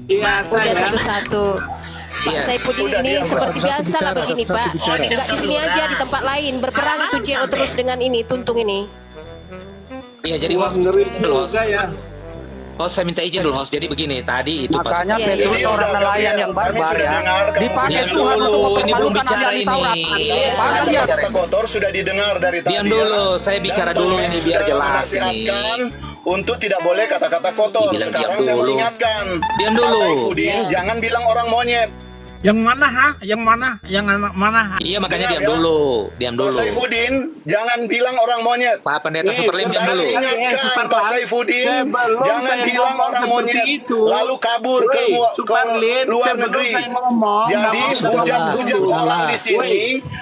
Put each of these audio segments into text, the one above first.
Iya, Udah saya. satu-satu. Pak Iya. Saipudin Udah, ini diam, seperti satu-satu biasa lah bicara, begini Pak. satu-satu bicara. Enggak di sini aja, di tempat lain berperang itu J.O terus dengan ini tuntung ini. Iya, jadi Wah, host, ngeri dulu, host. juga ya. Host, saya minta izin dulu, host. Jadi begini, tadi itu pas Makanya Iya, Petrus iya. orang Udah, nelayan Gabriel. yang Kami barbar sudah ya. dengar, kamu Dipakai diam Tuhan untuk dulu, ini belum mempermalukan bicara ahli ini. Taurat. Iya. Bahkan dia kata kotor sudah didengar dari tadi. Diam dulu, ya. saya bicara Dan dulu Tom ini Hanks biar sudah jelas menasihatkan ini. untuk tidak boleh kata-kata kotor. Dibilang Sekarang diam saya dulu. mengingatkan. Diam Pak dulu. Saifuddin, jangan bilang orang monyet. Yang mana, ha? Yang mana? Yang anak mana? Iya, makanya Dengar, diam ya. dulu. Diam Pak dulu. Saifuddin, jangan bilang orang monyet. Pak Pendeta Superlim, diam Saya dulu. ingatkan Pak Saifuddin, Sebelum jangan saya bilang ngomong orang seperti monyet itu, lalu kabur ke Superlim, luar sebelum negeri. saya ngomong, Jadi nggak mau hujat-hujat dulu. orang di sini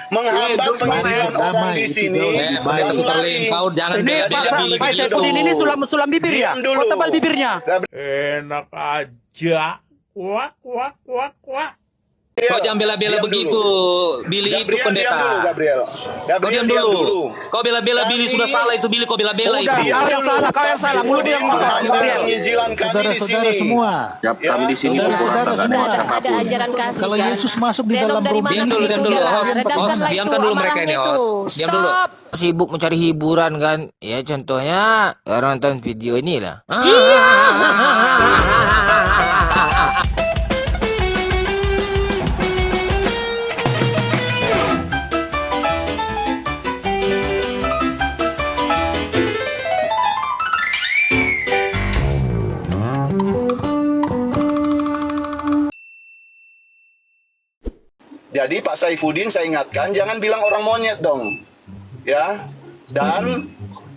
menghambat Woi, penginjilan damai, orang di itu sini. jauh Pendeta Dan Superlim, lagi, kau jangan ini bela Pak pilih-pilih Saipudin ini gitu. sulam bibir ya. Diam dulu. Kok tebal bibirnya? Enak aja. Kuak, kuak, kuak, kuak. Kau jangan bela-bela Diam begitu. dulu. Billy itu Gabriel, pendeta. diam dulu, Gabriel. Kau Gabriel, diam dulu. Kau bela-bela Kami- Billy sudah salah itu, Billy kau bela-bela Udah, itu. kau yang salah, kau yang salah. Mulut yang buka, Gabriel. Penginjilan kami di Saudara-saudara sini. semua, Ya, Kami di sini saudara-saudara kurang semua. Ada ajaran kasih Kalau kan. Yesus masuk di Renov dalam dari rumah, mana Diam dulu, begitu, diam dulu, udahlah. host. Redamkanlah Host, itu diamkan dulu mereka ini, amarahnya host. itu. Diam dulu. Stop. Sibuk mencari hiburan kan, ya contohnya orang nonton video inilah. Jadi Pak Saifuddin saya ingatkan jangan bilang orang monyet dong. Ya. Dan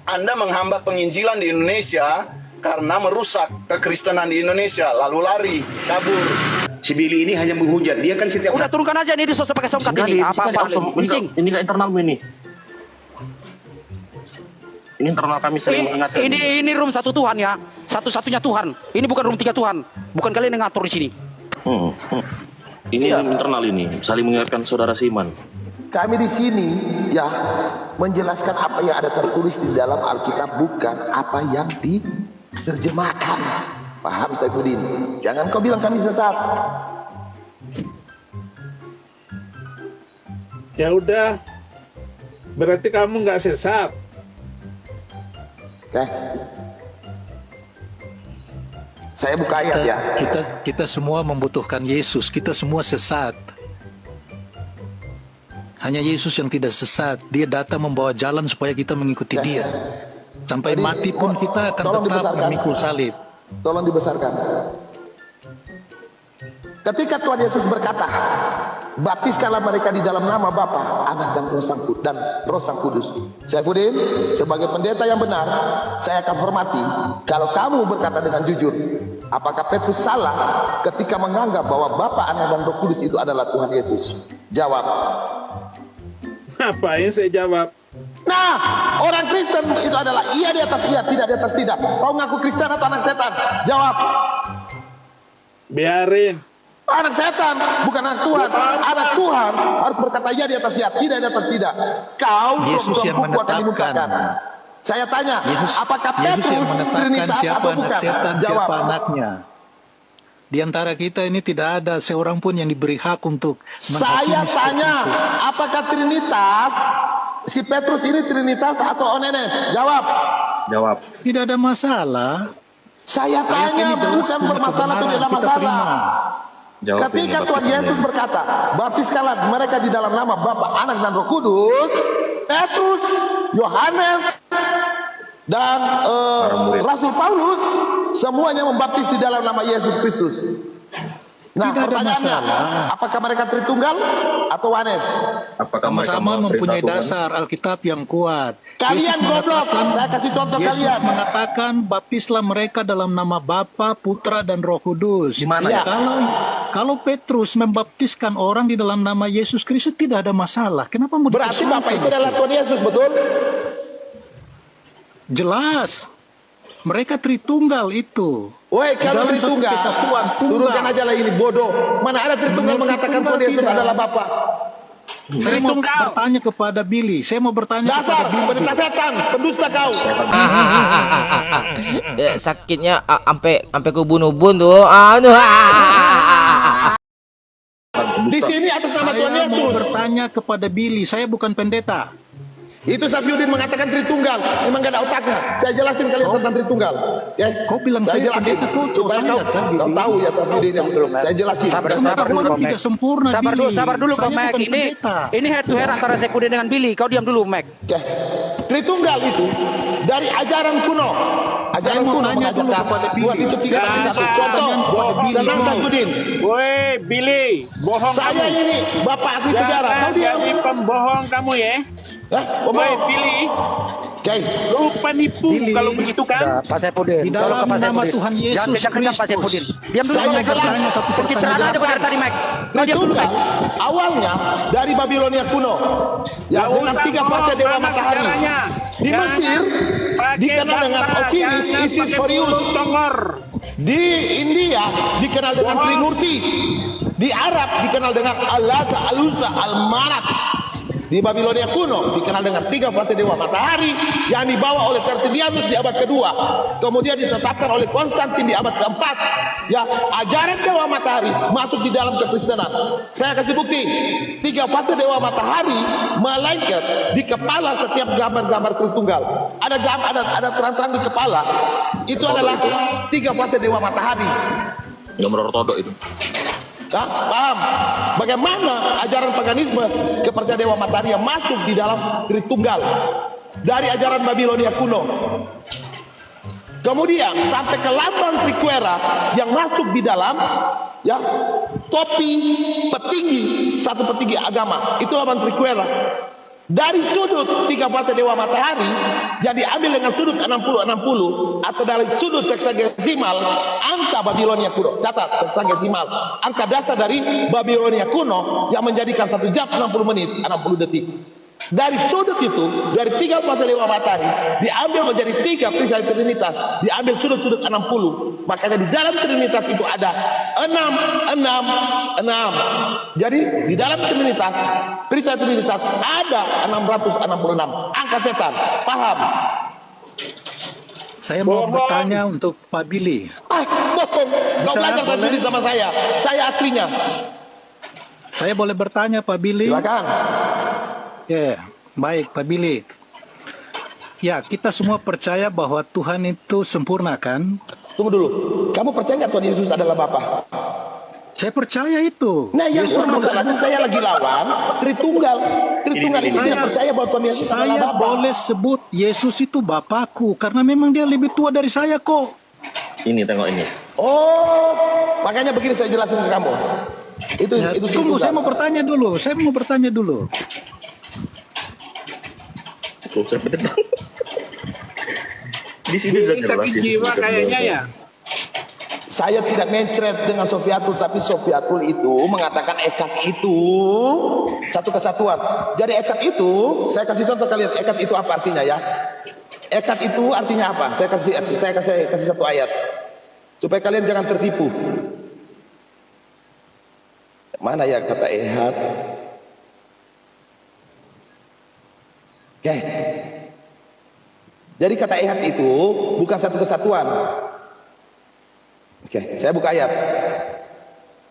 Anda menghambat penginjilan di Indonesia karena merusak kekristenan di Indonesia lalu lari, kabur. Si Billy ini hanya menghujat. Dia kan setiap Udah turunkan aja nih di sosok pakai songkat ini. Apa-apa. Bising. Ini nggak internalmu ini. Ini internal kami sering mengingatkan. Ini room satu Tuhan ya. Satu-satunya Tuhan. Ini bukan room tiga Tuhan. Bukan kalian yang ngatur di sini. Ini internal ini, saling mengingatkan saudara Siman. Kami di sini ya menjelaskan apa yang ada tertulis di dalam Alkitab, bukan apa yang diterjemahkan. Paham Saifuddin? Jangan kau bilang kami sesat. Ya udah. Berarti kamu nggak sesat. Oke. Saya buka ayat ya. kita semua membutuhkan Yesus. Kita semua sesat. Hanya Yesus yang tidak sesat. Dia datang membawa jalan supaya kita mengikuti Dia. Sampai Jadi, mati pun kita akan tolong tetap dibesarkan. memikul salib. Tolong dibesarkan. Ketika Tuhan Yesus berkata, baptiskanlah mereka di dalam nama Bapa, Anak dan Roh Sang Kudus. Saifuddin, sebagai pendeta yang benar, saya akan hormati kalau kamu berkata dengan jujur. Apakah Petrus salah ketika menganggap bahwa Bapa, Anak dan Roh Kudus itu adalah Tuhan Yesus? Jawab. Ngapain saya jawab? Nah, orang Kristen itu adalah iya di atas iya, tidak di atas tidak. Kau ngaku Kristen atau anak setan? Jawab. Biarin. Anak setan, bukan anak Tuhan. Anak Tuhan harus berkata ya di atas ya, tidak di atas tidak. Kau Yesus tuan yang buku akan menetapkan. dimukakan. Saya tanya, apakah Yesus yang Petrus menetapkan Trinitas siapa atau anak bukan? setan, Jawab. siapa anaknya. Di antara kita ini tidak ada seorang pun yang diberi hak untuk Saya menghakimi seperti tanya, itu. apakah Trinitas si Petrus ini Trinitas atau Onenes? Jawab. Jawab. Tidak ada masalah. Saya Ayat tanya, ini jelas bukan punya bermasalah atau tidak kebenaran, kita masalah. terima. Jawab Ketika ini, Tuhan baptisan Yesus ini. berkata, baptiskanlah mereka di dalam nama Bapa, Anak dan Roh Kudus, Petrus, Yohanes, dan murid. Rasul Paulus semuanya membaptis di dalam nama Yesus Kristus. Nah, Tidak ada pertanyaannya, masalah. apakah mereka Tritunggal atau Wanes? Apakah mereka Sama-sama mempunyai memberitahu Tuhan? dasar Alkitab yang kuat. Kalian Yesus goblok, mengatakan- saya kasih contoh Yesus kalian. mengatakan baptislah mereka dalam nama Bapa, Putra dan Roh Kudus. Di mana ya? Kalau Petrus membaptiskan orang di dalam nama Yesus Kristus tidak ada masalah. Kenapa mau Berarti dipersoalkan Bapak itu adalah Tuhan Yesus, betul? Jelas. Mereka Tritunggal itu. Woi, Di kalau dalam satu Tritunggal, kesatuan tunggal. turunkan aja lah ini bodoh. Mana ada Tritunggal Mengerti mengatakan Tuhan tunggal Yesus tidak. adalah Bapa? Saya mau bertanya kepada Billy. Saya mau bertanya Dasar kepada Billy. pendeta setan, pendusta kau. Ya, sakitnya sampai ke ubun-ubun tuh. Aduh. Di sini atas nama Tuhan Saya mau Yesus. bertanya kepada Billy. Saya bukan pendeta. Itu Safiuddin mengatakan Tritunggal. Memang gak ada otaknya. Saya jelasin kalian tentang Tritunggal. Ya. Kau bilang saya jelasin. pendeta, kau tahu Supaya saya kau, kan, kau Billy? tahu ya Safiuddin yang betul. Saya jelasin. Sabar Pengetahuan dulu, Bang tidak Mac. sempurna, Sabar Billy. dulu, Saya Bang Mac. bukan Ini pendeta. head to head antara Saifudin dengan Billy. Kau diam dulu, Mac. Ya. Tritunggal itu dari ajaran kuno. Ajaran Saya mau kuno tanya dulu mengajarkan kepada Billy. Tuhan itu tiga tapi satu. Sabar. Contoh, Kepada Billy. tenang Safiuddin. Woi, Billy, bohong Saya kamu. ini bapak asli sejarah. Kau Jangan diam. jadi pembohong kamu ya. Hah? Woi, Bohong. Billy, Oke. lu penipu Billy. kalau begitu kan? Pak Saifudin. Di dalam Tolong ke Pak nama Saifudin. Tuhan Yesus Jangan kencang-kencang Pak Kristus. Saifudin. Diam dulu, Saya Mac. bertanya satu Pencitraan pertanyaan. aja benar tadi, Mac. Kau diam dulu, Tritunggal Mac. awalnya dari Babilonia kuno. Ya, Nggak dengan usah tiga ngomong, fase dewa mana matahari. sejarahnya. Di Jangan Mesir pakai dikenal dengan bantah, Osiris, jangan Isis, pakai Horus. mulut congor. Di India dikenal dengan Bohong. Trimurti. Di Arab dikenal dengan Al-Lata, Al-Uzza, Al-Manat. Di Babilonia kuno dikenal dengan tiga fase dewa matahari yang dibawa oleh Tertullianus di abad kedua. Kemudian ditetapkan oleh Konstantin di abad keempat. Ya, ajaran dewa matahari masuk di dalam kekristenan. Saya kasih bukti. Tiga fase dewa matahari melengket di kepala setiap gambar-gambar Tritunggal. Ada terang-terang di kepala. Itu adalah tiga fase dewa matahari. Gambar ortodok itu. Nah, paham? Bagaimana ajaran paganisme kepercayaan dewa matahari yang masuk di dalam Tritunggal dari ajaran Babilonia kuno. Kemudian sampai ke lambang Triquera yang masuk di dalam ya topi petinggi satu petinggi agama. Itu lambang Triquera. Dari sudut tiga fase dewa matahari yang diambil dengan sudut 60-60 atau dari sudut seksagesimal angka Babilonia kuno. Catat seksagesimal angka dasar dari Babilonia kuno yang menjadikan 1 jam 60 menit 60 detik. Dari sudut itu, dari tiga fase dewa matahari diambil menjadi tiga perisai Trinitas, diambil sudut-sudut 60. Makanya di dalam Trinitas itu ada 6. Jadi di dalam Trinitas, perisai Trinitas ada 666. Angka setan, paham? Saya mau bertanya untuk Pak Billy. Bohong. Kau Bisa, belajar boleh? sendiri sama saya. Saya aslinya. Saya boleh bertanya Pak Billy? Silakan. Ya, baik Pak Billy. Ya, kita semua percaya bahwa Tuhan itu sempurna kan? Tunggu dulu. Kamu percaya nggak Tuhan Yesus adalah Bapa? Saya percaya itu. Nah, yang Yesus masalahnya saya lagi lawan Tritunggal. Tritunggal itu tidak percaya bahwa Tuhan Yesus adalah Saya Bapa. boleh sebut Yesus itu Bapakku karena memang dia lebih tua dari saya kok. Ini tengok ini. Oh, makanya begini saya jelasin ke kamu. Itu Ya, itu tunggu, Tritunggal. saya mau bertanya dulu. Kau usah berdendam. Di sini udah Ini jelas sakit Yesus jiwa bukan kayaknya Bapa. ya. Saya tidak mencret dengan Sofiatul, tapi Sofiatul itu mengatakan ekat itu satu kesatuan. Jadi ekat itu, saya kasih contoh kalian, ekat itu apa artinya ya? Ekat itu artinya apa? Saya kasih satu ayat supaya kalian jangan tertipu. Mana ya kata ehad? Oke. Jadi kata ehad itu bukan satu kesatuan. Oke, saya buka ayat.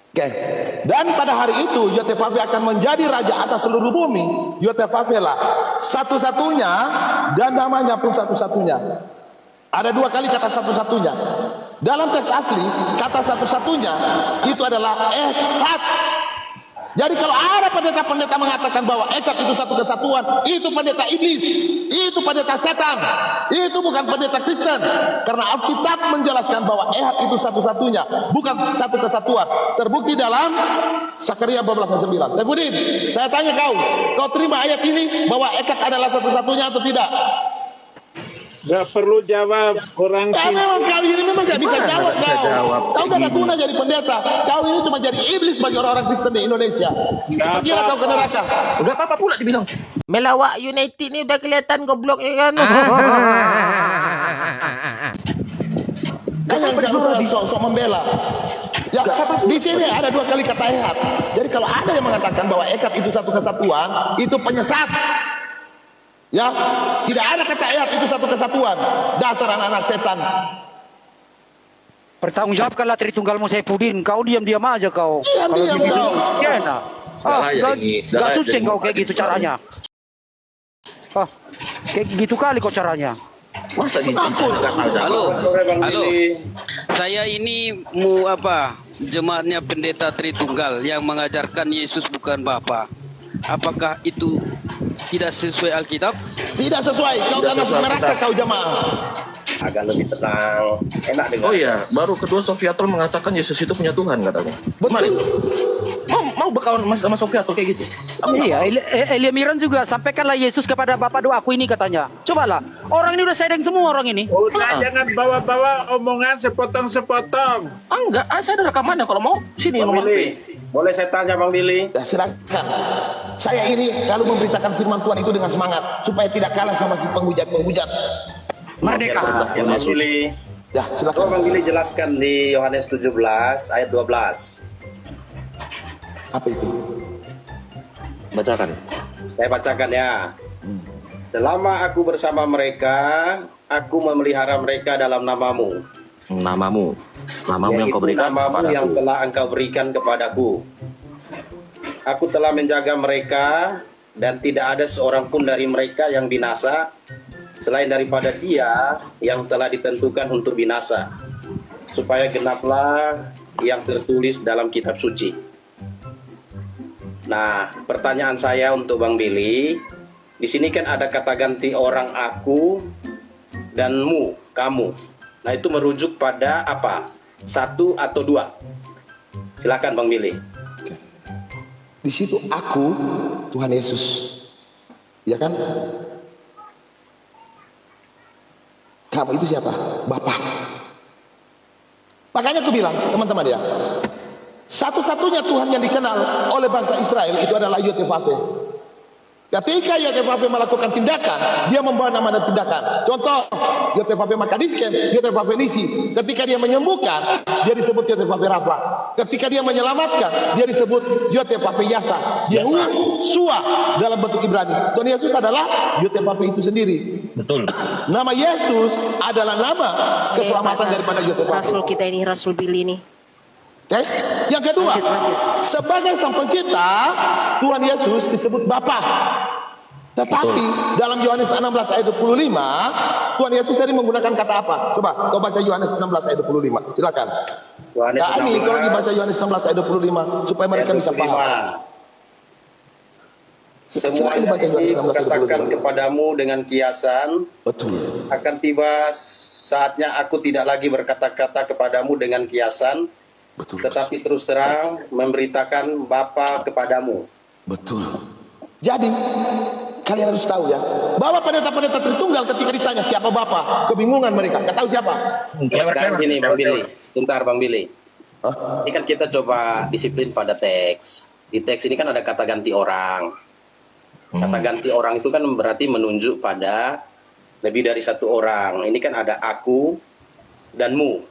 Oke. Dan pada hari itu Yotefave akan menjadi raja atas seluruh bumi. Yotefave lah satu-satunya dan namanya pun satu-satunya. Ada dua kali kata satu-satunya. Dalam teks asli kata satu-satunya itu adalah ehad. Jadi kalau ada pendeta-pendeta mengatakan bahwa ekad itu satu kesatuan, itu pendeta iblis, itu pendeta setan, itu bukan pendeta Kristen. Karena Alkitab menjelaskan bahwa ehad itu satu-satunya, bukan satu kesatuan. Terbukti dalam Sakaria 12:9. Tebudin, saya tanya kau terima ayat ini bahwa ekad adalah satu-satunya atau tidak? Gak perlu jawab orang Ya, memang kau ini memang gak bisa jawab kau. Kau gak ada guna jadi pendeta. Kau ini cuma jadi iblis bagi orang-orang Kristen di Indonesia. Pergilah kau ke neraka. Udah apa pula dibilang. Melawak United ni udah kelihatan goblok ya kan? Jangan sok membela. Ya, di sini ada 2 kali kata ehad. Jadi kalau ada yang mengatakan bahwa ekad itu satu kesatuan, itu penyesat. Ya, tidak ada kata ehad itu satu kesatuan. Dasar anak-anak setan. Pertanggungjawabkanlah Tritunggalmu Saifuddin. Kau diam-diam aja kau. Diam, Kalau diam, gitu, kau. enak. Gak sucing kau kayak gitu caranya. Kayak gitu kali kau caranya. Masa diceritakan ada? Halo, saya ini jemaatnya pendeta Tritunggal yang mengajarkan Yesus bukan Bapa. Apakah itu tidak sesuai Alkitab? Tidak sesuai. Kau akan masuk neraka kau jamaah. Agak lebih tenang, enak dengar. Oh iya, baru kedua Sofiatul mengatakan Yesus itu punya Tuhan katanya. Mari. Mau berkawan sama Sofiatul kayak gitu? Iya, Elia Miran juga sampaikanlah Yesus kepada Bapa doaku ini katanya. Cobalah, orang ini udah sedeng semua orang ini. Udah jangan bawa-bawa omongan sepotong-sepotong. Enggak, saya ada rekamannya kalau mau sini Bang nomor Billy, boleh saya tanya Bang Billy? Ya, silakan. Saya ini kalau memberitakan firman Tuhan itu dengan semangat supaya tidak kalah sama si penghujat-penghujat. Merdeka. Ya, Bang Billy. Ya, Coba silakan. Bang Billy jelaskan di Yohanes 17 ayat 12. Apa itu? bacakan. Saya bacakan ya. Selama aku bersama mereka, aku memelihara mereka dalam namamu. Namamu yang kau berikan namamu kepadaku. yang telah engkau berikan kepadaku. Aku telah menjaga mereka dan tidak ada seorang pun dari mereka yang binasa selain daripada dia yang telah ditentukan untuk binasa, supaya genaplah yang tertulis dalam kitab suci. Nah, pertanyaan saya untuk Bang Billy, di sini kan ada kata ganti orang aku dan mu, kamu. Nah, itu merujuk pada apa? 1 atau 2? Silakan Bang Billy. Di situ aku, Tuhan Yesus. Ya kan? Kamu itu siapa? Bapa. Makanya aku bilang, teman-teman ya, satu-satunya Tuhan yang dikenal oleh bangsa Israel itu adalah Yotevave. Ketika Yotevave melakukan tindakan, dia membawa nama dan tindakan. Contoh, Yotevave Makadisken, Yotevave Nisi. Ketika dia menyembuhkan, dia disebut Yotevave Rafa. Ketika dia menyelamatkan, dia disebut Yotevave Yasa. Yehusua dalam bentuk Ibrani. Tuhan Yesus adalah Yotevave itu sendiri. Betul. Nama Yesus adalah nama keselamatan daripada Yotevave. Rasul kita ini, Rasul Billy ini. Okay? Yang kedua, Lanjut. sebagai sang pencipta, Tuhan Yesus disebut Bapa. Tetapi dalam Yohanes 16 ayat 25, Tuhan Yesus tadi menggunakan kata apa? Coba kau baca Yohanes 16 ayat 25. Silakan. Yohanes Nah, ini kau lagi baca Yohanes 16 ayat 25 supaya mereka bisa paham. Semua Silakan dibaca Yohanes 16 ayat katakan 25. kepadamu dengan kiasan, Betul. akan tiba saatnya aku tidak lagi berkata-kata kepadamu dengan kiasan, Betul. tetapi terus terang memberitakan Bapa kepadamu. Betul. Jadi kalian harus tahu ya, bahwa pendeta-pendeta Tritunggal ketika ditanya siapa Bapa, kebingungan mereka, nggak tahu siapa. Sekarang gini Bang Billy, sebentar Bang Billy. Hah? Ini kan kita coba disiplin pada teks. Di teks ini kan ada kata ganti orang. Kata ganti orang itu kan berarti menunjuk pada lebih dari satu orang. Ini kan ada aku dan mu.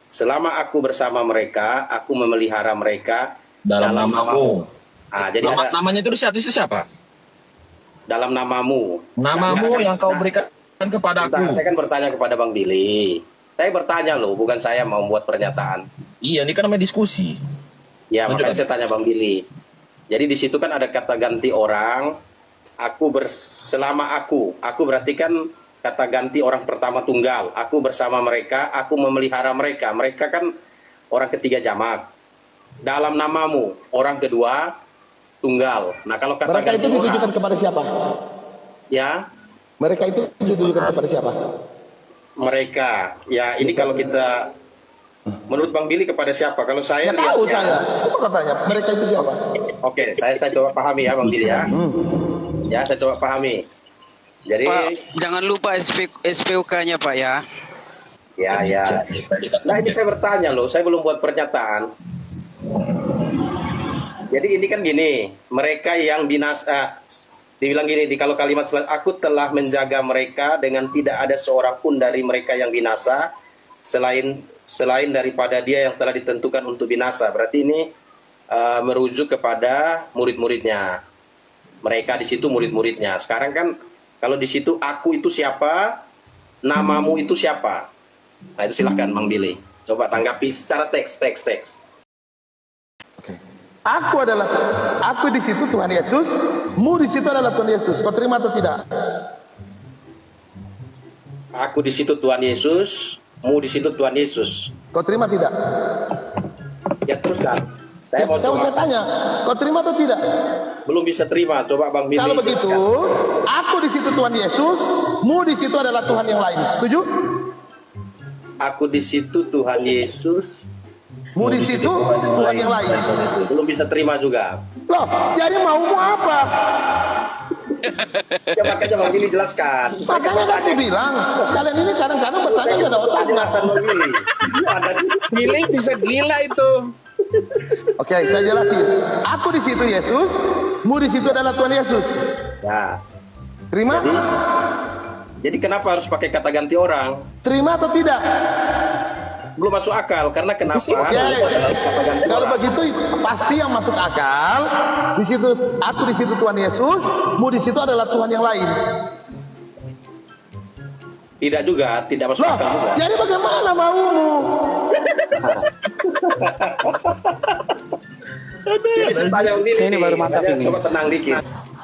Selama aku bersama mereka, aku memelihara mereka Dalam namamu. Ah, jadi Namanya itu siapa? dalam namamu. Namamu yang kau berikan kepadaku. Bentar, saya kan bertanya kepada Bang Billy. Saya bertanya loh, bukan saya mau membuat pernyataan. Iya, ini kan namanya diskusi. Ya, Lanjut, makanya saya tanya Bang Billy. Jadi di situ kan ada kata ganti orang. Selama aku berarti kan kata ganti orang pertama tunggal. Aku bersama mereka, aku memelihara mereka. Mereka kan orang ketiga jamak. Dalam namamu, orang kedua tunggal. Nah, kalau kata Mereka ganti itu ditujukan orang, kepada siapa? ya Mereka itu ditujukan kepada siapa? mereka. Ya, ini kalau kita menurut Bang Billy kepada siapa? Kalau saya Nggak tahu lihatnya- saya. Coba katanya, mereka itu siapa? Oke, saya coba pahami ya Bang Billy ya. Ya, saya coba pahami. Jadi Pak, jangan lupa SPOK-nya Pak ya. ya. Nah, ini saya bertanya loh, saya belum buat pernyataan. Jadi ini kan gini, mereka yang binasa, dibilang gini, kalau kalimat selanjutnya, aku telah menjaga mereka dengan tidak ada seorang pun dari mereka yang binasa, selain selain daripada dia yang telah ditentukan untuk binasa. Berarti ini merujuk kepada murid-muridnya. Mereka di situ murid-muridnya. Sekarang kan kalau di situ aku itu siapa, namamu itu siapa. Nah itu silahkan Bang Billy. Coba tanggapi secara teks. Aku di situ Tuhan Yesus, mu di situ adalah Tuhan Yesus. Kau terima atau tidak? Aku di situ Tuhan Yesus, mu di situ Tuhan Yesus. Kau terima tidak? Ya teruskan. Saya mau Saya coba. tanya, kau terima atau tidak? Belum bisa terima. Coba Bang Billy. Kalau begitu, teruskan. aku di situ Tuhan Yesus, mu di situ adalah Tuhan yang lain. Setuju? Aku di situ Tuhan Yesus, Mu di situ Tuhan yang lain. belum bisa terima juga. Loh, jadi maumu apa? Ya makanya Bang Billy jelaskan. Makanya kan aku bilang, kalian ini kadang-kadang bertanya nggak ada otaknya. Penjelasan Bang Billy. Ada Billy bisa gila itu. Oke, saya jelasin. Aku di situ Yesus, mu di situ adalah Tuhan Yesus. Ya. Terima? Jadi kenapa harus pakai kata ganti orang? Terima atau tidak? Belum masuk akal karena kenapa? Oke, Kata ganti kalau orang. begitu pasti yang masuk akal. Di situ aku di situ Tuhan Yesus, mu di situ adalah Tuhan yang lain. Tidak juga, tidak masuk Loh, akal juga. jadi bagaimana maumu? Jadi saya tanya Bang Billy. Ini baru mantap Makanya ini. coba tenang dikit.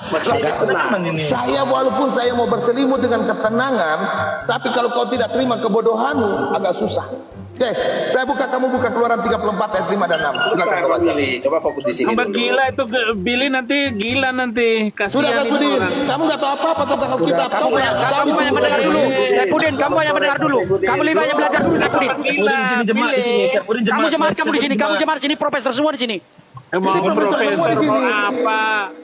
Mas Billy tenang. Saya walaupun saya mau berselimut dengan ketenangan, tapi kalau kau tidak terima kebodohanmu agak susah. Oke, saya buka, kamu buka Keluaran 34 ayat 5 dan 6. Silakan Bukan kau Bang baca. Billy, coba fokus di sini Tambah dulu. gila itu Billy nanti gila nanti. Sudah Kasihan itu Kudin, orang. kamu nggak tahu apa-apa tentang Alkitab. Kamu banyak mendengar dulu. Saifudin, kamu banyak mendengar dulu. Kamu lebih banyak belajar dulu, Saifudin. Gila, di sini jemaat di sini. Saifudin Kamu jemaat kamu di sini, kamu jemaat. jemaat di sini, profesor semua di sini. Mau profesor di sini. mau apa?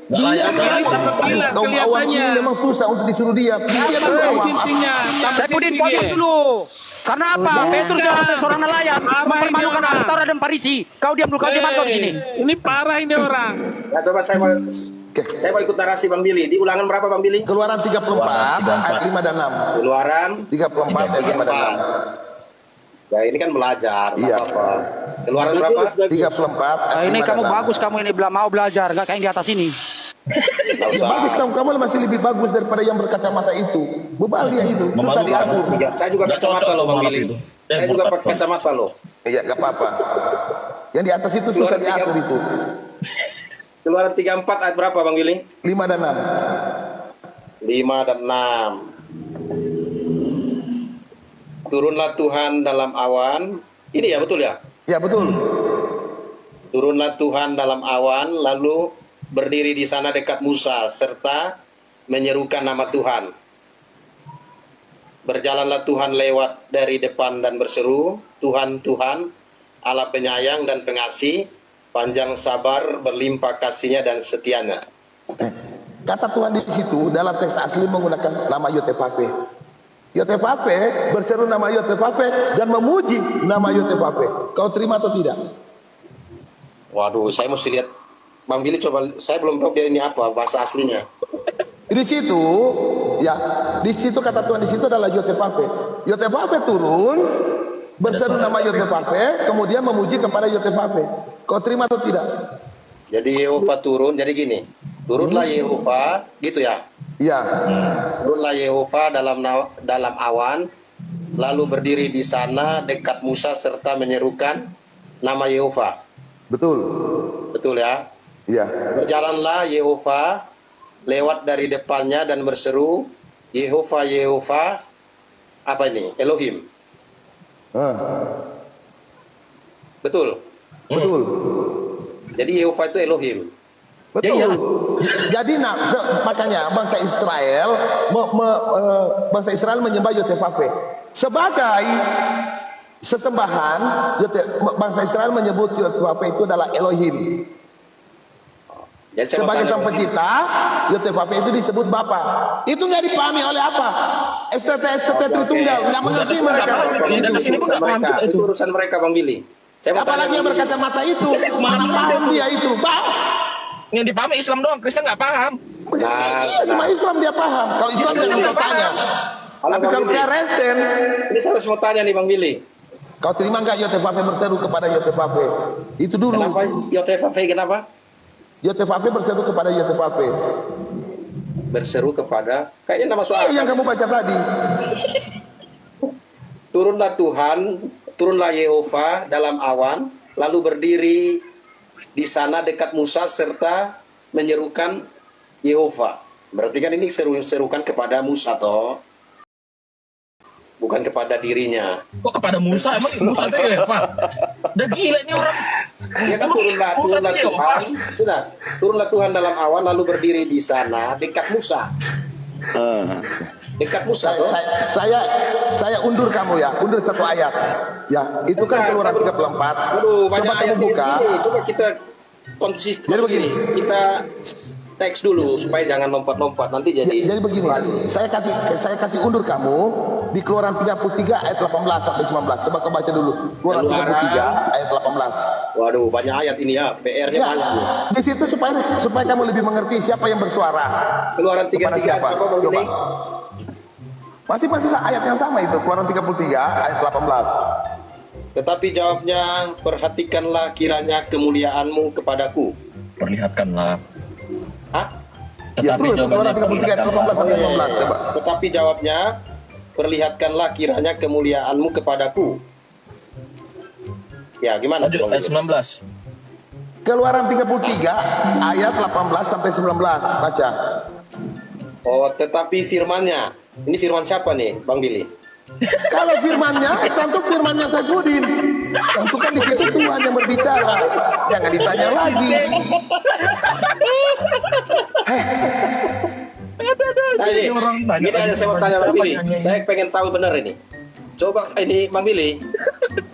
Dia tambah gila kaum awam ini kelihatannya. memang susah untuk disuruh dia. Dia kan awam. Sintinya. Saifudin, kau diam dulu. Karena apa? Petrus adalah seorang nelayan, mempermalukan ahli Taurat dan Farisi. Kau diam dulu, kau jemaat kau di sini. Ini parah ini orang. Ya coba saya mau ikut narasi Bang Billy. Di ulangan berapa Bang Billy? Keluaran 34 ayat 5 dan 6. Keluaran 34 ayat 5 dan 6. Ya ini kan belajar, tak Iya. apa-apa. Keluaran berapa? 34 Nah, ayat ini 5 dan kamu 6. bagus, kamu ini mau belajar, gak kayak yang di atas ini. Nggak Ya, usah. bagus kamu masih lebih bagus daripada yang berkacamata itu. Bebal dia itu, susah diatur. Saya juga kacamata loh Bang Billy. Saya juga pakai kacamata loh. Iya, gak apa-apa. Yang di atas itu susah Keluaran diatur itu. Keluaran 34 ayat berapa Bang Billy? 5 dan 6. 5 dan 6. Turunlah Tuhan dalam awan. Ini ya betul ya? Ya betul. Turunlah Tuhan dalam awan lalu berdiri di sana dekat Musa serta menyerukan nama Tuhan. Berjalanlah Tuhan lewat dari depan dan berseru, Tuhan, Tuhan, Allah penyayang dan pengasih, panjang sabar, berlimpah kasihnya dan setianya. Kata Tuhan di situ dalam teks asli menggunakan nama Yotevave. Yotevave berseru nama Yotevave dan memuji nama Yotevave. Kau terima atau tidak? Waduh, saya mesti lihat. Bang Billy coba, saya belum tahu dia ini apa bahasa aslinya. Di situ, ya, di situ kata Tuhan di situ adalah Yotevave. Yotevave turun, berseru nama Yotevave, kemudian memuji kepada Yotevave. Kau terima atau tidak? Jadi Yehova turun, jadi gini. Turunlah Yehova, gitu ya. Iya. Turunlah Yehova dalam awan, lalu berdiri di sana dekat Musa serta menyerukan nama Yehova. Betul. Betul ya? Iya. Berjalanlah Yehova lewat dari depannya dan berseru, Yehova, Yehova, apa ini? Elohim. Betul? Betul. Jadi Yehova itu Elohim. Betul. Jadi makanya bangsa Israel bangsa Israel menyembah Yotevave sebagai sesembahan. Bangsa Israel menyebut Yotevave itu adalah Elohim. Jadi saya Sebagai mau sang tanya, pencipta, Yotevave itu disebut Bapa. Itu nggak dipahami oleh apa? STT Tritunggal nggak mengerti mereka. itu urusan mereka Bang Billy. Saya mau Apalagi tanya yang berkacamata itu, mana paham dia itu? Yang dipahami Islam doang, Kristen nggak paham. Iya, cuma Islam dia paham. Kalau Islam jangan kau tanya. Tapi kalau Kristen, Ini saya harus mau tanya nih Bang Billy. Kau terima nggak Yotefafe berseru kepada Yotefafe? Itu dulu. Kenapa Yotefafe kenapa? Yotefafe berseru kepada Yotefafe. Berseru kepada kayaknya nama soal Yang kamu baca tadi. turunlah Tuhan, turunlah Yehova dalam awan, lalu berdiri di sana dekat Musa serta menyerukan Yehova. Berarti kan ini serukan kepada Musa toh, bukan kepada dirinya. Kok kepada Musa? Emang Musa itu Eva? Udah gila ini orang. Ya kan turunlah Tuhan, sudah turunlah Tuhan dalam awan lalu berdiri di sana dekat Musa. Dekat Musa toh. Saya undur kamu ya, undur satu ayat. Ya, itu kan Keluaran 34. Aduh, banyak Coba ayat kamu buka. ini. Coba kita konsisten begini. Kita teks dulu supaya jangan lompat-lompat nanti jadi. Jadi begini, saya kasih undur kamu di Keluaran 33 ayat 18 sampai 19. Coba kau baca dulu. Keluaran 33 ayat 18. Waduh, banyak ayat ini ya. PR-nya banyak. Di situ supaya kamu lebih mengerti siapa yang bersuara. Keluaran 33 siapa? coba Coba. begini. Masih ayat yang sama itu, Keluaran 33 ayat 18. Tetapi jawabnya, perhatikanlah kiranya kemuliaanmu kepadaku. Perlihatkanlah. Hah? Ya, terus Keluaran 33 ayat 18 sampai 19. Coba. Tetapi jawabnya, perlihatkanlah kiranya kemuliaanmu kepadaku. Ya, gimana? Lanjut ayat 19. Keluaran 33 ayat 18 sampai 19. Baca. Oh, tetapi firmannya. Ini firman siapa nih, Bang Billy? Kalau firmannya, tentu firmannya Saifuddin. Tentu kan di situ Tuhan yang berbicara. Jangan ditanya lagi. Nah, ini aja saya mau tanya Bang Billy. Saya pengen tahu benar ini. Coba ini Bang Billy.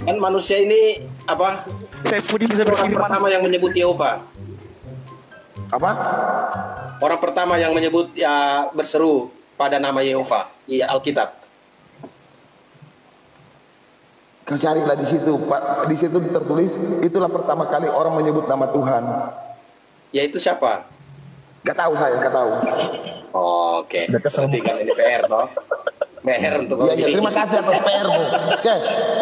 Kan manusia ini apa? Saifuddin bisa Orang berfirman. pertama yang menyebut Yehova. Apa? Orang pertama yang menyebut ya berseru pada nama Yehova di Alkitab. Kau carilah di situ, Pak. Di situ tertulis, itulah pertama kali orang menyebut nama Tuhan. Yaitu siapa? Gak tahu saya, gak tahu. Oke. Berarti kan ini PR toh. PR untuk Bang Iya, Billy. terima kasih atas PR-mu. Oke,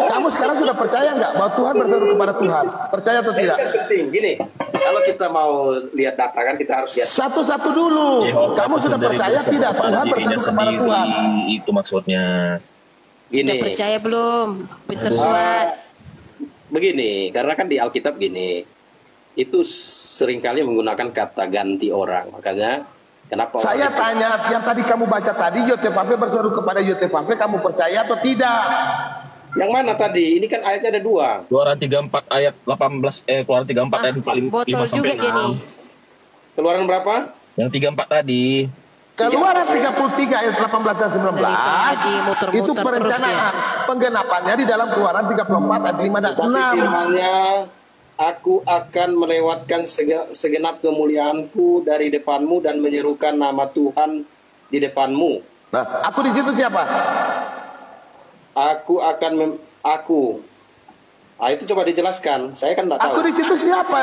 kamu sekarang sudah percaya nggak bahwa Tuhan berseru kepada Tuhan? Percaya atau tidak? Ini kan penting. Gini, kalau kita mau lihat data kan kita harus lihat. Satu-satu dulu. Kamu sudah percaya tidak Tuhan berseru kepada Tuhan? Itu maksudnya. Gini. Sudah percaya belum? Peter Swat. Begini, karena kan di Alkitab gini, itu seringkali menggunakan kata ganti orang. Makanya kenapa? Saya tanya, yang tadi kamu baca tadi, Yotefafe berseru kepada Yotefafe, kamu percaya atau tidak? Yang mana tadi? Ini kan ayatnya ada dua. Keluaran 34 ayat 18 Keluaran 34 ayat 5 Botol sampai juga dia nih. 6. Keluaran berapa? Yang 34 tadi. Keluaran 33 ayat 18 dan 19 Tadi muter-muter itu terus perencanaan penggenapannya di dalam Keluaran 34 ayat 5 dan 6. Tapi firman-Nya, aku akan melewatkan segenap kemuliaanku dari depanmu dan menyerukan nama Tuhan di depanmu. Nah, aku di situ siapa? Aku akan aku. Ah, itu coba dijelaskan. Saya kan nggak tahu. Aku di situ siapa?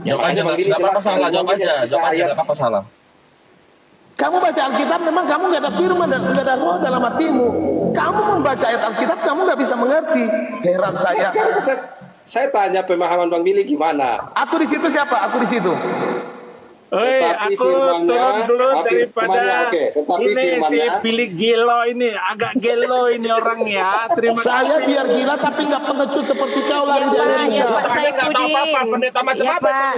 Jawab aja, Bang Billy nggak apa-apa jelaskan. salah, jawab aja, Sisa jawab aja, ayat. nggak apa-apa salah. Kamu baca Alkitab memang kamu nggak ada firman dan nggak ada roh dalam hatimu. Kamu membaca ayat Alkitab kamu nggak bisa mengerti. Heran saya. Sekarang saya tanya pemahaman Bang Billy gimana? Aku di situ siapa? Aku di situ. Tetapi aku firman-Nya, turun dulu firman-nya, daripada oke. Tetapi ini si firman-nya, pilih gelo ini, agak gelo ini orang ya. Terima Saya kasih. biar gila tapi nggak pengecut seperti kau lari Ya dari Pak, ya Indonesia. Pak Saya nggak tahu apa-apa, Saifuddin. pendeta macam Ya apa itu? Pak.